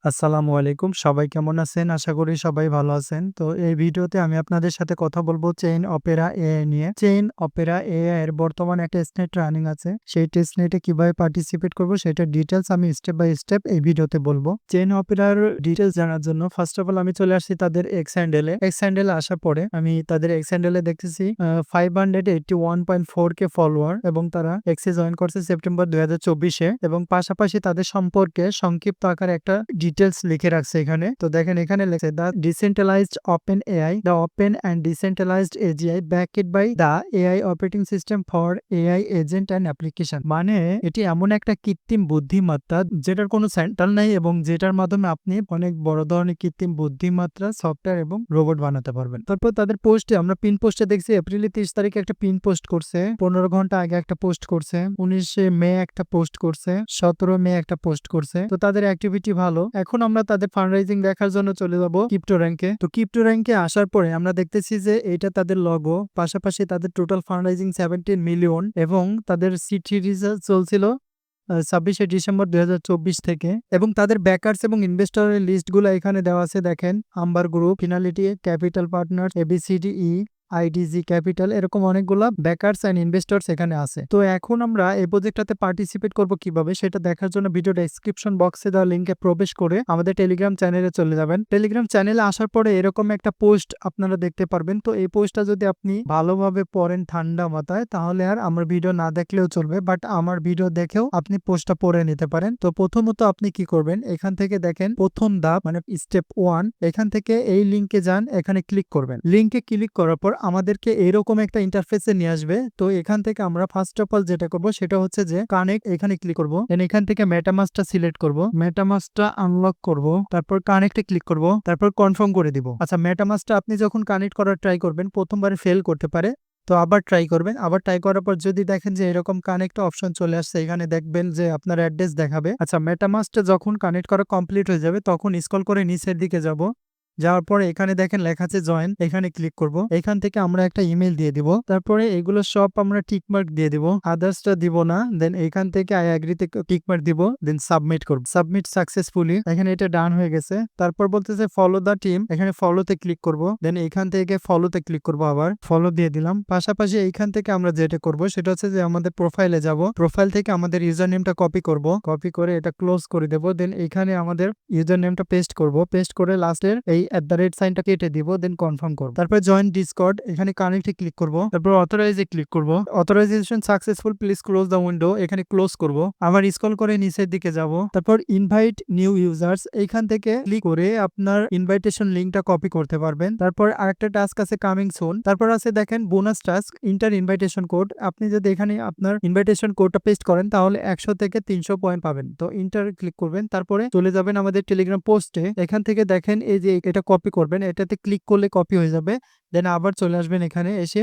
আসসালামু আলাইকুম। সবাই কেমন আছেন? আশা করি সবাই ভালো আছেন। তো এই ভিডিওতে আমি আপনাদের সাথে কথা বলব চেইন অপেরা এআই নিয়ে। চেইন অপেরা এআই এর বর্তমানে একটা টেস্টনেট রানিং আছে। সেই টেস্টনেটে কিভাবে পার্টিসিপেট করব সেটার ডিটেইলস আমি স্টেপ বাই স্টেপ এই ভিডিওতে বলবো। চেইন অপেরার ডিটেইলস জানার জন্য ফার্স্ট অফ অল আমি চলে আসছি তাদের এক্স হ্যান্ডেলে। এক্স হ্যান্ডেলে আসার পরে আমি তাদের এক্স হ্যান্ডেলে দেখতেছি 581.4K ফলোয়ার এবং তারা এক্সে জয়েন করছে সেপ্টেম্বর 2024 এ এবং পাশাপাশি তাদের সম্পর্কে সংক্ষিপ্ত আকারে একটা ডিটেলস লিখে রাখছে এখানে। তো দেখেন এখানে লেখছে the decentralized open AI, the open and decentralized AGI backed by the AI operating system for AI agent and application. মানে এটি এমন একটা কৃত্রিম বুদ্ধিমত্তা যেটার কোনো সেন্টার নাই এবং যেটার মাধ্যমে আপনি অনেক বড় ধরনের কৃত্রিম বুদ্ধিমত্তা সফটওয়্যার এবং রোবট বানাতে পারবেন। তারপর তাদের পোস্টে আমরা পিন পোস্টে দেখছি এপ্রিলের 30 তারিখে একটা পিন পোস্ট করছে, 15 ঘন্টা আগে একটা পোস্ট করছে, 19 মে একটা পোস্ট করছে, 17 মে একটা পোস্ট করছে। তো তাদের অ্যাক্টিভিটি ভালো। এখন আমরা তাদের ফান্ডরাইজিং দেখার জন্য চলে যাব ক্রিপ্টো র‍্যাঙ্কে। তো ক্রিপ্টো র‍্যাঙ্কে আসার পরে আমরা দেখতেছি যে এটা তাদের লগো, পাশাপাশি তাদের টোটাল ফান্ডরাইজিং 17 মিলিয়ন এবং তাদের সিড সিরিজ চলছিল 26শে ডিসেম্বর 2024 থেকে এবং তাদের ব্যাকার্স এবং ইনভেস্টরের লিস্টগুলো এখানে দেওয়া আছে দেখেন। Amber group, finality capital partners, ABCDE, IDG capital, এরকম অনেকগুলা ব্যাকার্স এন্ড ইনভেস্টরস এখানে আছে। তো এখন আমরা এই প্রজেক্টটাতে পার্টিসিপেট করব কিভাবে সেটা দেখার জন্য ভিডিও ডেসক্রিপশন বক্সে দেওয়া লিংকে প্রবেশ করে আমাদের টেলিগ্রাম চ্যানেলে চলে যাবেন। টেলিগ্রাম চ্যানেলে আসার পরে এরকম একটা পোস্ট আপনারা দেখতে পারবেন। তো এই পোস্টটা যদি আপনি ভালোভাবে পড়েন ঠান্ডা মাথায় তাহলে আর আমার ভিডিও না দেখলেও চলবে, বাট আমার ভিডিও দেখেও আপনি পোস্টটা পড়ে নিতে পারেন। তো প্রথমত আপনি কি করবেন, এখান থেকে দেখেন প্রথম ধাপ মানে স্টেপ 1, এখান থেকে এই লিংকে যান, এখানে ক্লিক করবেন। লিংকে ক্লিক করার পর আমাদেরকে এরকম একটা ইন্টারফেসে নিয়ে আসবে। তো এখান থেকে আমরা ফার্স্ট অফ অল যেটা করব সেটা হচ্ছে যে কানেক্ট, এখানে ক্লিক করব। দেন এখান থেকে মেটামাস্কটা সিলেক্ট করব, মেটামাস্কটা আনলক করব, তারপর কানেক্টে ক্লিক করব, তারপর কনফার্ম করে দিব। আচ্ছা, মেটামাস্কটা আপনি যখন কানেক্ট করার ট্রাই করবেন প্রথমবারে ফেল করতে পারে, তো আবার ট্রাই করবেন। আবার ট্রাই করার পর যদি দেখেন যে এরকম কানেক্ট অপশন চলে আসছে, এখানে দেখবেন যে আপনার অ্যাড্রেস দেখাবে। আচ্ছা, মেটামাস্কটা যখন কানেক্ট করা কমপ্লিট হয়ে যাবে তখন স্ক্রল করে নিচের দিকে যাব। যাওয়ার পরে এখানে দেখেন লেখা আছে জয়েন, এখানে ক্লিক করব। এখান থেকে আমরা একটা ইমেল দিয়ে দিব, তারপরে এগুলো সব আমরা টিকমার্ক দিয়ে দিব, আদার্সটা দিব না। দেন এখান থেকে আই এগ্রিতে টিকমার্ক দিব, দেন সাবমিট করব। সাবমিট সাকসেসফুলি, এখানে এটা ডান হয়ে গেছে। তারপর বলতেছে ফলো দা টিম, এখানে ফলোতে ক্লিক করব। দেন এখান থেকে ফলোতে ক্লিক করব, আবার ফলো দিয়ে দিলাম। পাশাপাশি এইখান থেকে আমরা যেটা করব সেটা হচ্ছে যে আমাদের প্রোফাইলে যাব, প্রোফাইল থেকে আমাদের ইউজার নেমটা কপি করব, কপি করে এটা ক্লোজ করে দেব। দেন এখানে আমাদের ইউজার নেমটা পেস্ট করব, পেস্ট করে লাস্টের এই @ সাইনটা কেটে দিব, দেন কনফার্ম করব। তারপর জয়েন ডিসকর্ড, এখানে কানেক্টে ক্লিক করব, তারপর অথরাইজে ক্লিক করব। Authorisation successful, please close the window, এখানে ক্লোজ করব। আবার স্ক্রল করে নিচের দিকে যাব, তারপর ইনভাইট নিউ ইউজার্স, এইখান থেকে ক্লিক করে আপনার ইনভাইটেশন লিংকটা কপি করতে পারবেন। তারপর আরেকটা টাস্ক আছে কামিং সুন, তারপর আছে দেখেন bonus task inter invitation code. আপনি যদি এখানে আপনার ইনভাইটেশন কোডটা পেস্ট করেন তাহলে 100 থেকে 300 পয়েন্ট পাবেন। তো ইন্টার ক্লিক করবেন, তারপরে চলে যাবেন আমাদের টেলিগ্রাম পোস্টে। এখান থেকে দেখেন এই যে এটা কপি করবেন, এটাতে ক্লিক করলে কপি হয়ে যাবে। দেন আবার চলে আসবেন, এখানে এসে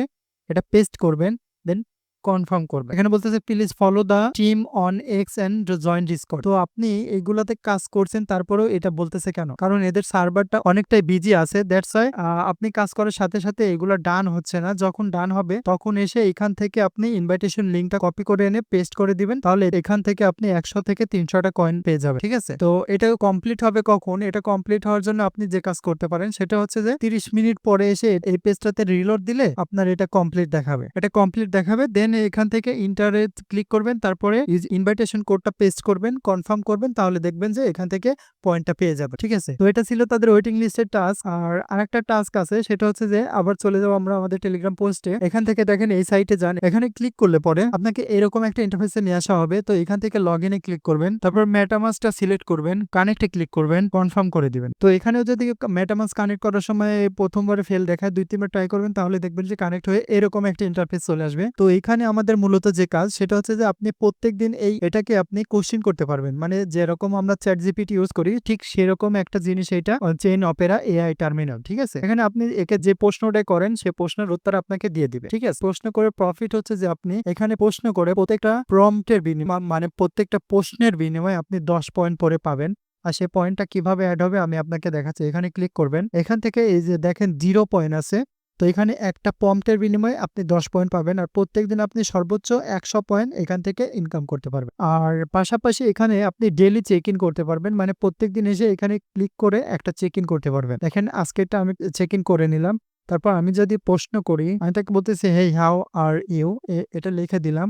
এটা পেস্ট করবেন, দেন কনফার্ম করবেন। এখানে বলতেছে please follow the team on X and join Discord. তো আপনি এগুলাতে কাজ করছেন তারপরেও এটা বলতেছে কেন, কারণ এদের সার্ভারটা অনেকটাই বিজি আছে, দ্যাটস ওয়াই আপনি কাজ করার সাথে সাথে এগুলো ডান হচ্ছে না। যখন ডান হবে তখন এসে এখান থেকে আপনি ইনভাইটেশন লিংকটা কপি করে এনে পেস্ট করে দিবেন, তাহলে এখান থেকে আপনি 100 থেকে 300টা কয়েন পেয়ে যাবেন। ঠিক আছে, তো এটা কমপ্লিট হবে কখন, এটা কমপ্লিট হওয়ার জন্য আপনি যে কাজ করতে পারেন সেটা হচ্ছে যে 30 মিনিট পরে এসে এই পেজটাতে রিলোড দিলে আপনার এটা কমপ্লিট দেখাবে, এটা কমপ্লিট দেখাবে। দেন এখান থেকে ইন্টারে ক্লিক করবেন, তারপরে ইনভাইটেশন কোডটা পেস্ট করবেন, কনফার্ম করবেন, তাহলে দেখবেন যে এখান থেকে পয়েন্টটা পেয়ে যাবে। ঠিক আছে, তো এটা ছিল তাদের ওয়েটিং লিস্টের টাস্ক। আর আরেকটা টাস্ক আছে সেটা হচ্ছে যে আবার চলে যাবো আমরা আমাদের টেলিগ্রাম পোস্টে। এখান থেকে দেখেন এই সাইটে যান, এখানে ক্লিক করলে পরে আপনাকে এরকম একটা ইন্টারফেসে নিয়ে আসা হবে। তো এখান থেকে লগ ইনে ক্লিক করবেন, তারপর মেটামাস্কটা সিলেক্ট করবেন, কানেক্টে ক্লিক করবেন, কনফার্ম করে দিবেন। তো এখানেও যদি মেটামাস্ক কানেক্ট করার সময় প্রথমবারে ফেল দেখায়, 2-3বার ট্রাই করবেন, তাহলে দেখবেন যে কানেক্ট হয়ে এরকম একটা ইন্টারফেস চলে আসবে। তো এখানে আমাদের মূলত যে কাজ সেটা হচ্ছে যে আপনি প্রত্যেকদিন এটাকে আপনি কোশ্চেন করতে পারবেন, মানে যেরকম আমরা চ্যাট জিপিটি ইউজ করি ঠিক সেরকম একটা জিনিস এটা চেইন অপেরা এআই টার্মিনাল। ঠিক আছে, এখানে আপনি একে যে প্রশ্নটা করেন সে প্রশ্নের উত্তর আপনাকে দিয়ে দিবে। ঠিক আছে, প্রশ্ন করে প্রফিট হচ্ছে যে আপনি এখানে প্রশ্ন করে প্রত্যেকটা প্রম্পটের বিনিময় মানে প্রত্যেকটা প্রশ্নের বিনিময়ে আপনি 10 পয়েন্ট করে পাবেন। আর সেই পয়েন্টটা কিভাবে অ্যাড হবে আমি আপনাকে দেখাচ্ছি। এখানে ক্লিক করবেন, এখান থেকে এই যে দেখেন 0 পয়েন্ট আছে, তো এখানে একটা প্রম্পটের বিনিময়ে আপনি 10 পয়েন্ট পাবেন আর প্রত্যেকদিন আপনি সর্বোচ্চ 100 পয়েন্ট এখান থেকে ইনকাম করতে পারবেন। আর পাশাপাশি এখানে আপনি ডেইলি চেক ইন করতে পারবেন, মানে প্রত্যেকদিন এসে এখানে ক্লিক করে একটা চেক ইন করতে পারবেন। দেখেন আজকেরটা আমি চেক ইন করে নিলাম। তারপর আমি যদি প্রশ্ন করি, আমি তাকে বলতেছি হেই হাউ আর ইউ, এটা লিখে দিলাম।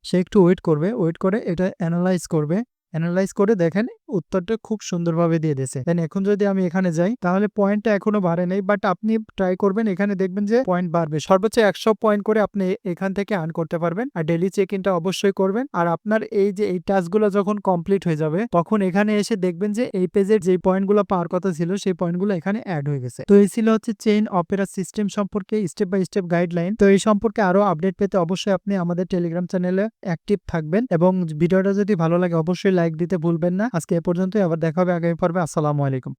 সে একটু ওয়েট করবে, ওয়েট করে এটা অ্যানালাইজ করবে। অ্যানালাইজ করে দেখেন উত্তরটা খুব সুন্দরভাবে দিয়ে দিয়েছে। দেন এখন যদি আমি এখানে যাই তাহলে পয়েন্টটা এখনো বাড়ে নাই, বাট আপনি ট্রাই করবেন, এখানে দেখবেন যে পয়েন্ট বাড়বে। সর্বোচ্চ 100 পয়েন্ট করে আপনি এখান থেকে আর্ন করতে পারবেন। আর ডেইলি চেক ইনটা অবশ্যই করবেন। আর আপনার এই যে এই টাস্কগুলো যখন কমপ্লিট হয়ে যাবে তখন এখানে এসে দেখবেন যে এই পেজের যে পয়েন্টগুলো পাওয়ার কথা ছিল সেই পয়েন্টগুলো এখানে অ্যাড হয়ে গেছে। তো এই ছিল হচ্ছে চেইন অপেরা সিস্টেম সম্পর্কে স্টেপ বাই স্টেপ গাইডলাইন। তো এই সম্পর্কে আরো আপডেট পেতে অবশ্যই আপনি আমাদের টেলিগ্রাম চ্যানেলে অ্যাক্টিভ থাকবেন এবং ভিডিওটা যদি ভালো লাগে অবশ্যই লাইক দিতে ভুলবেন না। আজকে এ পর্যন্তই, আবার দেখা হবে আগামী পর্বে। আসসালামু আলাইকুম।